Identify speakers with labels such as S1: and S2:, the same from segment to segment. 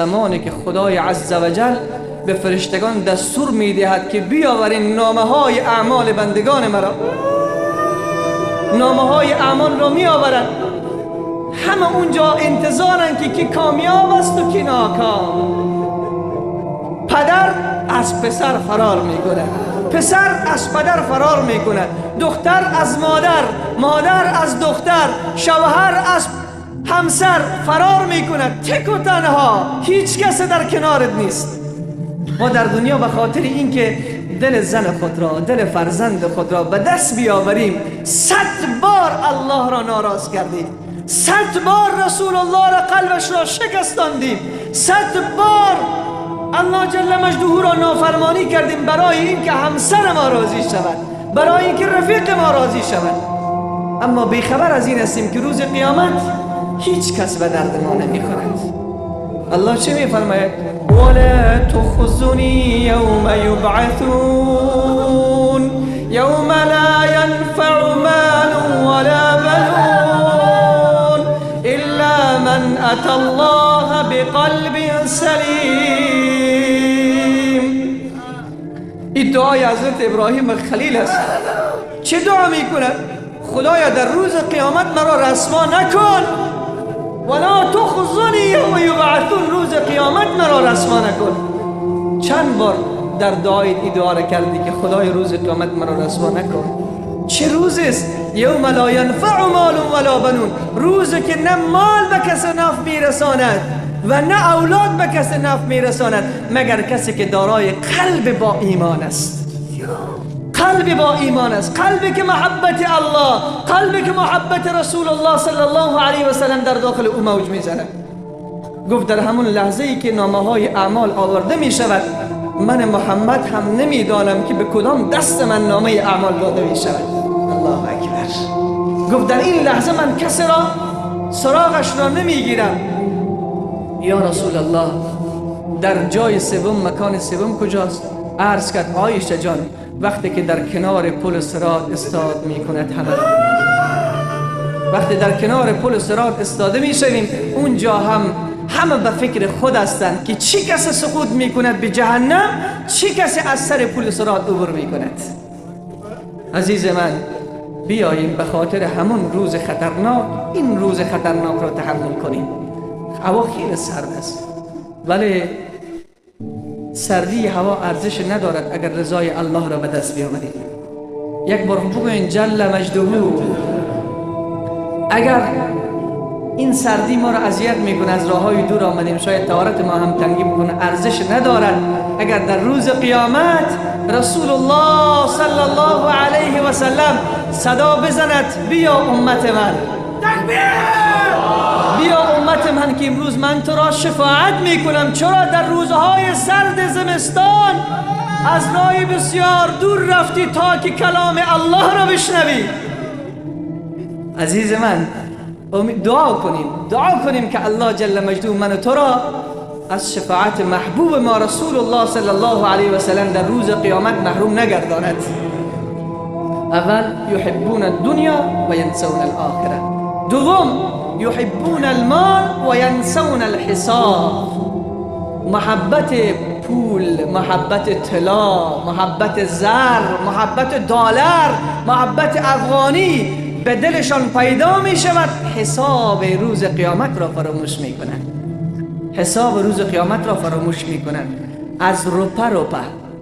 S1: زمانی که خدای عزوجل به فرشتگان دستور میدهد که بیاورین نامه های اعمال بندگان مرا، نامه های اعمال را میآورند. همه اونجا انتظارن که کی کامیاب است و کی ناکام. پدر از پسر فرار میکنه، پسر از پدر فرار میکنه، دختر از مادر، مادر از دختر، شوهر از همسر فرار میکنه. تک و تنها، هیچ کس در کنارت نیست. ما در دنیا به خاطر اینکه دل زن خود را، دل فرزند خود را به دست بیاوریم 100 بار الله را ناراض کردیم، 100 بار رسول الله را قلبش را شکستاندیم، 100 بار الله جل مجده را نافرمانی کردیم برای اینکه همسر ما راضی شود، برای اینکه رفیق ما راضی شود. اما بیخبر از این هستیم که روز قیامت هیچ کس به درد ما نمیخورد. الله چه میفرماید؟ ولا تخزنی یوم یبعثون یوم لا ینفع مال ولا بنون الا من اتى الله بقلب سلیم. این دعای حضرت ابراهیم خلیل است. چه دعا میکند؟ خدایا در روز قیامت مرا رسوا نکن، ولا تخزنی یوم یبعثون، روز قیامت مرا رسوا نکن. چند بار در دعای این دعا را کردی که خدای روز قیامت مرا رسوا نکن. چه روز است؟ یوم لا ینفع مال ولا بنون، روزی که نه مال به کس نفع میرساند و نه اولاد به کس نفع میرساند مگر کسی که دارای قلب با ایمان است. قلب با ایمان است، قلبی که محبت الله، قلبی که محبت رسول الله صلی الله علیه و سلم در داخل او موج میزند. گفت در همون لحظه ای که نامه های اعمال آورده می شود، من محمد هم نمیدانم که به کدام دست من نامه اعمال داده می شود. الله اکبر. گفت در این لحظه من کسی را سراغش را نمیگیرم. یا رسول الله، در جای سوم، مکان سوم کجاست؟ عرض کرد عایشه جان، وقتی که در کنار پل صراط استاد می کند وقتی در کنار پل صراط استاده می شویم، اونجا همه به فکر خود هستند که چی کسی سقوط می کند به جهنم، چی کسی از سر پل صراط عبور می کند. عزیز من، بیاییم به خاطر همون روز خطرناک این روز خطرناک را تحمل کنیم. هوا خیلی سرد است، ولی سردی هوا ارزش ندارد اگر رضای الله را به دست بیاورید. یک بار بگوین جل مجده، اگر این سردی ما را اذیت میکنه، از راههای دور آمدیم، شاید طهارت ما هم تنگی بکنه، ارزش ندارد اگر در روز قیامت رسول الله صلی الله علیه و سلم صدا بزند بیا امت من، تکبیر، بیا امت من که امروز من تو را شفاعت میکنم. چرا در روزهای سرد زمستان از راه بسیار دور رفتی تا که کلام الله را بشنوی؟ عزیز من، دعا کنیم که الله جل مجده من و تو را از شفاعت محبوب ما رسول الله صلی الله علیه و سلم در روز قیامت محروم نگرداند. اول یحبون الدنیا و ینسون الاخره. دوم یحبون المال و ینسون الحساب. محبت پول، محبت طلا، محبت زر، محبت دلار، محبت افغانی به دلشان پیدا می شود، حساب روز قیامت را فراموش می کنند. حساب روز قیامت را فراموش می کنند. از روپا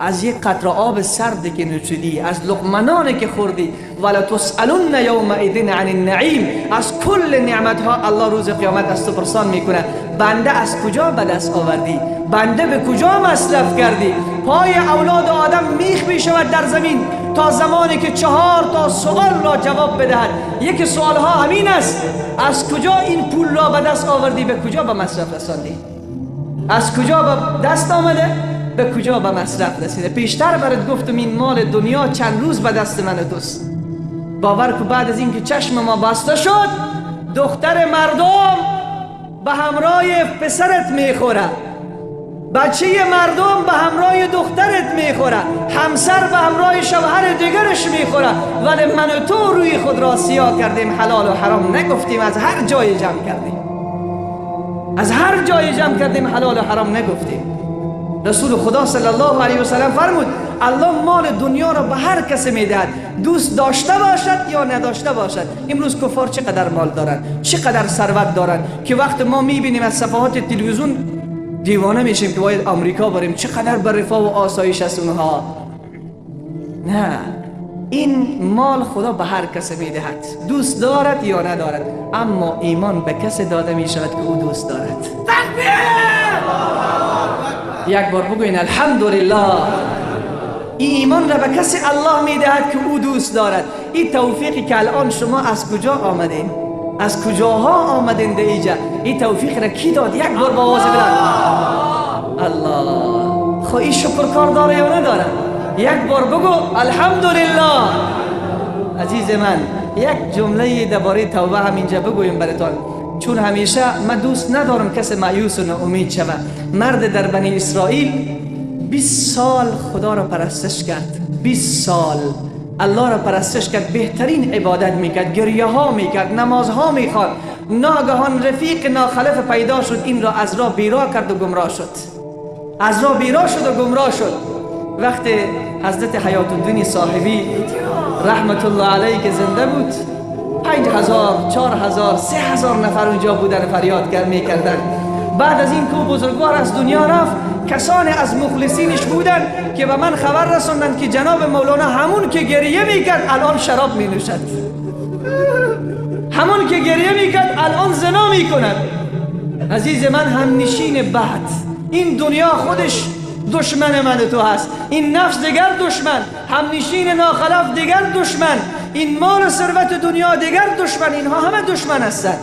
S1: از یک قطره آب سردی که نوشیدی، از لقمنانی که خوردی، ولا تسألون یومئذ عن النعیم، از کل نعمت ها الله روز قیامت از تو پرسان میکنه. بنده از کجا به دست آوردی؟ بنده به کجا مصرف کردی؟ پای اولاد آدم میخ میشود در زمین تا زمانی که 4 تا سوال را جواب بدهد. یک سوال ها همین است: از کجا این پول را به دست آوردی؟ به کجا به مصرف رساندی؟ از کجا به دست آمده؟ به کجا به مصرف رسیده؟ پیشتر برات گفتم این مال دنیا چند روز به دست من دوست. باور کن بعد از اینکه چشم ما بسته شد، دختر مردم به همراه پسرت میخوره، بچه مردم به همراه دخترت میخوره، همسر به همراه شوهر دیگرش میخوره، ولی من و تو روی خود را سیاه کردیم، حلال و حرام نگفتیم، از هر جای جمع کردیم. از هر جای جمع کردیم حلال و حرام نگفتیم. رسول خدا صلی الله علیه و سلم فرمود الله مال دنیا را به هر کسی میدهد، دوست داشته باشد یا نداشته باشد. امروز کفار چقدر مال دارند، چقدر ثروت دارند که وقت ما میبینیم از صفحات تلویزیون دیوانه میشیم که باید آمریکا بریم، چقدر بر رفاه و آسایش است اونها. نه، این مال خدا به هر کسی میدهد، دوست دارد یا ندارد، اما ایمان به کسی داده میشود که او دوست دارد. یک بار بگوین الحمدلله. این ایمان را به کسی الله میدهد که او دوست دارد. این توفیقی که الان شما از کجا آمدین؟ از کجاها آمدین در اینجا؟ این توفیق را کی داد؟ یک بار با آواز بلند الله. خب این شکرکار داره یا نداره؟ یک بار بگو الحمدلله. عزیز من، یک جمله درباره توبه همینجا بگویم براتون، چون همیشه من دوست ندارم کسی مایوس و ناامید شود. مرد در بنی اسرائیل 20 سال خدا را پرستش کرد، 20 سال الله را پرستش کرد، بهترین عبادت میکرد، گریه ها میکرد، نمازها میخواند. ناگهان رفیق ناخلف پیدا شد، این را از راه بیراه کرد و گمراه شد. از راه بیراه شد و گمراه شد. وقتی حضرت حیات الدین صاحبی رحمت الله علیه که زنده بود، 5000 4000 3000 نفر اونجا بودن فریاد میکردن. بعد از این که بزرگوار از دنیا رفت، کسانی از مخلصینش بودن که به من خبر رسوندن که جناب مولانا همون که گریه میکرد الان شراب می نوشد، همون که گریه میکرد الان زنا میکند. عزیز من، هم نشین بعد این دنیا خودش دشمن من تو هست، این نفس دیگر دشمن، هم نشین ناخلف دیگر دشمن، این مال و ثروت دنیا دیگر دشمن. اینها همه دشمن هستند.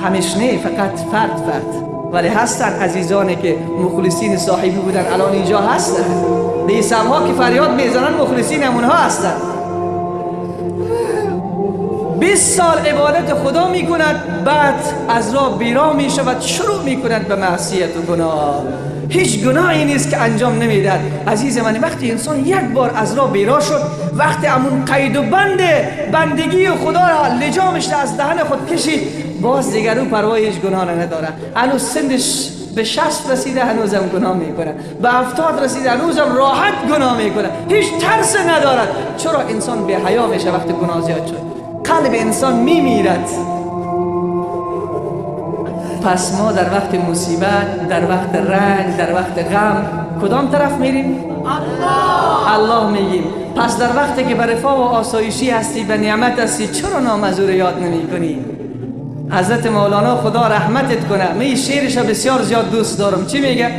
S1: همیشه نه، فقط فرد ولی هستن عزیزانی که مخلصین صاحبی بودن الان اینجا هستن. به سبها که فریاد میزنن مخلصین همونها هستن. 20 سال عبادت خدا میکند، بعد از راه بیراه میشود، شروع میکند به معصیت و گناه. هیچ گناهی نیست که انجام نمیدهد. عزیز من، وقتی انسان یک بار از راه بیراه شد، وقتی همون قید و بند بندگی خدا را لجامش از دهن خود کشید، باز دیگر او پروای هیچ گناه نداره. هنوز سنش به 60 رسیده هنوزم گناه میکنه، به 70 رسیده هنوزم راحت گناه میکنه، هیچ ترس ندارد. چرا؟ انسان بی حیا میشه وقتی گناه زیاد شد، قلب انسان میمیرد. پس ما در وقت مصیبت، در وقت رنج، در وقت غم کدام طرف میریم؟ الله میگیم. پس در وقتی که به رفاه و آسایشی هستی، به نعمت هستی، چرا نام از او را یاد نمی کنی؟ حضرت مولانا خدا رحمتت کنه، من این شعرش بسیار زیاد دوست دارم. چی میگه؟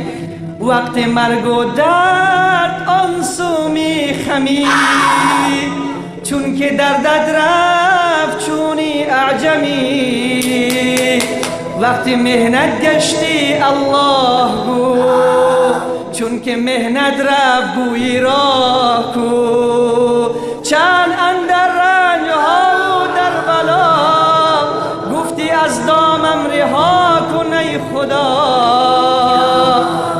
S1: وقت مرگ و درد آن سو میخمی، چون که دردت رفت چونی اعجمی. وقتی مهنت گشتی الله گو، چون که مهنت رفت گویی راه کو. چند اندر رنج ها و در بلا، گفتی از دامم رها کن ای خدا.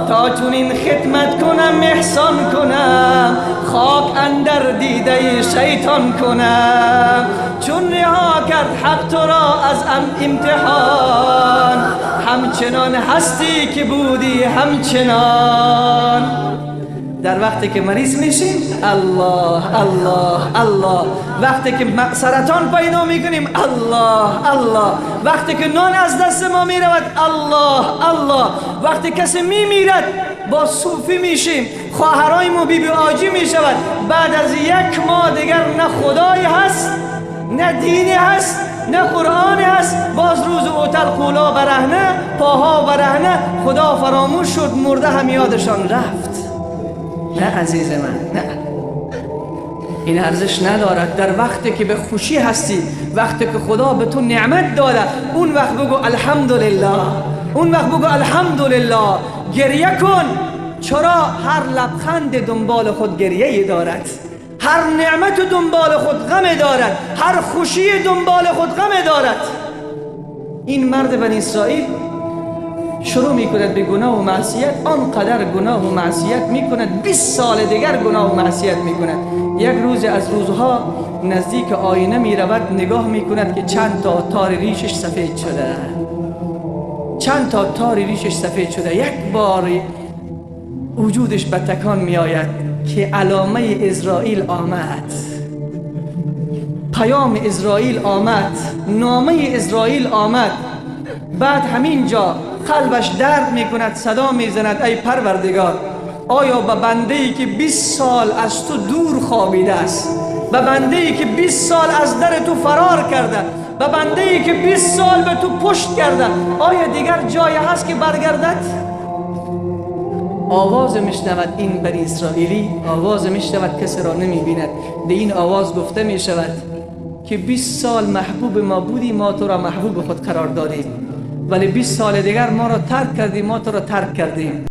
S1: تا چون این خدمت کنم احسان کنم، خاک اندر دیده شیطان کنم. چون رها کرد حق تو را از امتحان، همچنان هستی که بودی همچنان. در وقتی که مریض میشیم الله الله الله، وقتی که سرطان پیدا میکنیم الله الله، وقتی که نان از دست ما میرود الله الله، وقتی کسی میمیرد با صوفی میشیم، خواهرای ما بی آجی میشود. بعد از 1 ماه دیگر نه خدای هست، نه دینی هست، نه قرآنی هست. باز روز اوتل قولا برهنه، پاها برهنه، خدا فراموش شد، مرده هم یادشان رفت. نه عزیز من، نه، این ارزش ندارد. در وقتی که به خوشی هستی، وقتی که خدا به تو نعمت داده، اون وقت بگو الحمدلله، اون وقت بگو الحمدلله. گریه کن، چرا؟ هر لبخند دنبال خود گریه دارد، هر نعمت دنبال خود غم دارد، هر خوشی دنبال خود غم دارد. این مرد بنی اسرائیل شروع میکند به گناه و معصیت، آنقدر گناه و معصیت میکند، 20 سال دیگر گناه و معصیت میکند. یک روز از روزها نزدیک آینه میرود، نگاه میکند که چند تا تار ریشش سفید شده، چند تا تاری ریشش سفید شده، یک بار وجودش به تکان می آید که علامه اسرائیل آمد، پیام اسرائیل آمد، نامه اسرائیل آمد. بعد همین جا قلبش درد می کند، صدا می زند ای پروردگار، آیا به بنده ای که 20 سال از تو دور خوابیده است، به بنده ای که 20 سال از در تو فرار کرده، به بنده ای که 20 سال به تو پشت کرده، آیا دیگر جایی هست که برگردد؟ آواز میشنود این بنی اسرائیلی، آواز میشنود، کسی را نمی بیند. به این آواز گفته می شود که 20 سال محبوب ما بودی، ما تو را محبوب خود قرار دادیم، ولی 20 سال دیگر ما را ترک کردیم، ما تو را ترک کردیم.